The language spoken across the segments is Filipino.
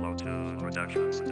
Flow 2 Productions.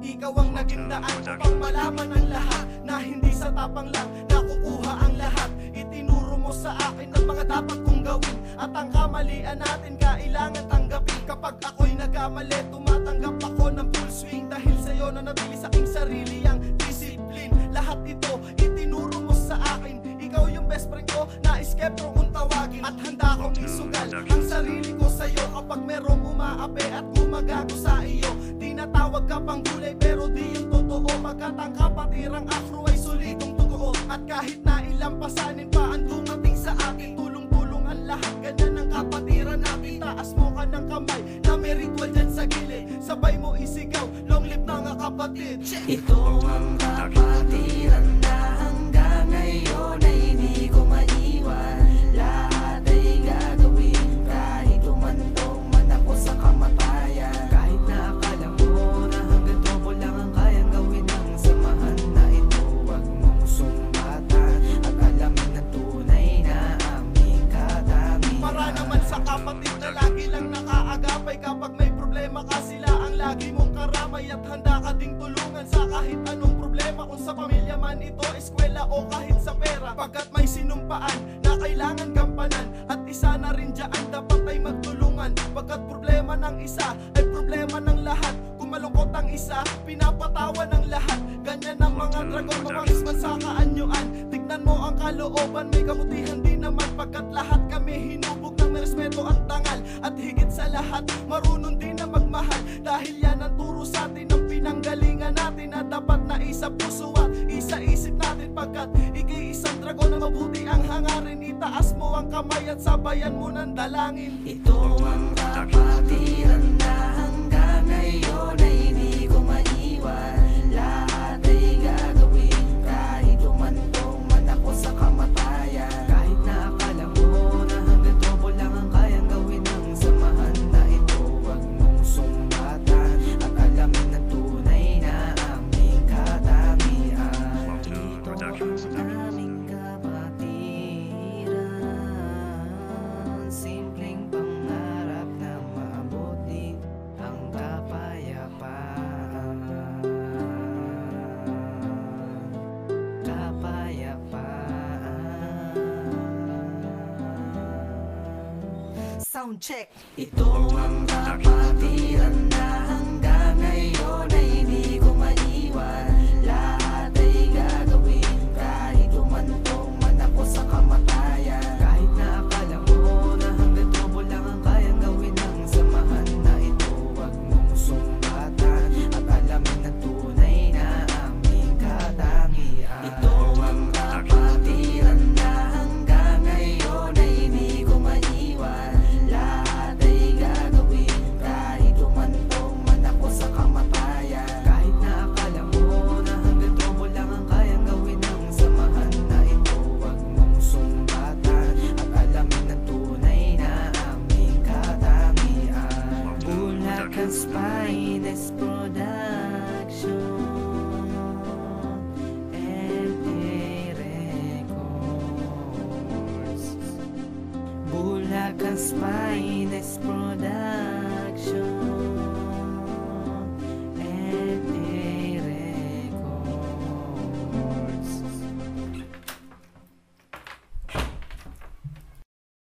Ikaw ang naging daan upang malaman ang lahat, na hindi sa tapang lang nakukuha ang lahat. Itinuro mo sa akin ang mga dapat kong gawin, at ang kamalian natin kailangan tanggapin. Kapag ako'y nagkamali, tumatanggap ako ng full swing, dahil sa'yo na nabili sa aking sarili ang discipline. Lahat ito itinuro mo sa akin. Ikaw yung best friend ko, nais Kepro kung tawagin, at handa akong isugal ang sarili ko sa'yo kapag merong umaapi at gumagago sa iyo. Tinatawag ka pang gulay pero di yung totoo, magkatangka patirang afro ay solidong tugo. At kahit na ilampasanin pa ang dumating sa atin, tulong-tulong ang lahat, ganyan ang kapatiran natin. Taas mo ka ng kamay na may ritual dyan sa gilid, sabay mo isigaw, long live na nga kapatid. Ito ang kapatiran na hanggang ngayon ay hindi ko maiwan. Lahat ay gagawin kahit umantong man ako sa kamatayan. Kahit na akala mo na hanggang trobo lang ang kayang gawin ng samahan na ito, huwag mong sumbatan at alamin na tunay na aming katangian. Para naman sa kapatid na lagi lang nakaagapay, kapag may problema ka sila ang lagi mong karamay, at handa ka ding tulungan sa kahit anong problema, kung sa pamilya man ito, eskwela o kahit sa pera. Pagkat may sinumpaan na kailangan gampanan, at isa na rin dyan dapat ay magtulungan. Pagkat problema ng isa ay problema ng lahat, kung malungkot ang isa, pinapatawa ng lahat. Ganyan ang mga dragon, mapangis man sa kaanyuan. Tignan mo ang kalooban, may kabutihan din naman. Pagkat lahat kami hinubog ng may respeto at dangal, at higit sa lahat, marunong din na magmahal. Dahil yan ang turo sa atin ng pinanggalingan natin, na dapat na isa puso at isa isip natin. Pagkat iki-isang dragon na mabuti ang hangarin, itaas mo ang kamay at sabayan mo ng dalangin. Ito ang kapatiran na hanggang ngayon ay hindi ko maiwan. Lahat ay gagawin kahit umantong man ako sa kamatayan. Kahit na akala mo na hanggang trobo lang ang kayang gawin ng samahan na ito, huwag mong sumbatan at alamin na tunay na aming katangian. Ito ang aming kapatiran, simpleng pangarap na maabuti ang kapayapaan. Sound check. Ito ang kapatiran na hanggang ngayon ay hindi ko maiwan. Lahat ay gagawin kahit umantong man ako sa kamatayan. Kahit na akala mo na hanggang trobo lang ang kayang gawin ng samahan na ito, huwag mong sumbatan at alamin na tunay na aming katangian. Ito ang kapatiran na hanggang ngayon ay hindi ko maiwan. Lahat ay gagawin kahit umantong man ako sa kamatayan. Kahit na akala mo na hanggang trobo lang ang kayang gawin ng samahan na ito, huwag mong sumbatan at alamin na tunay na aming katangian. Bulacan Spines Production, MD Records. Bulacan Spines Production.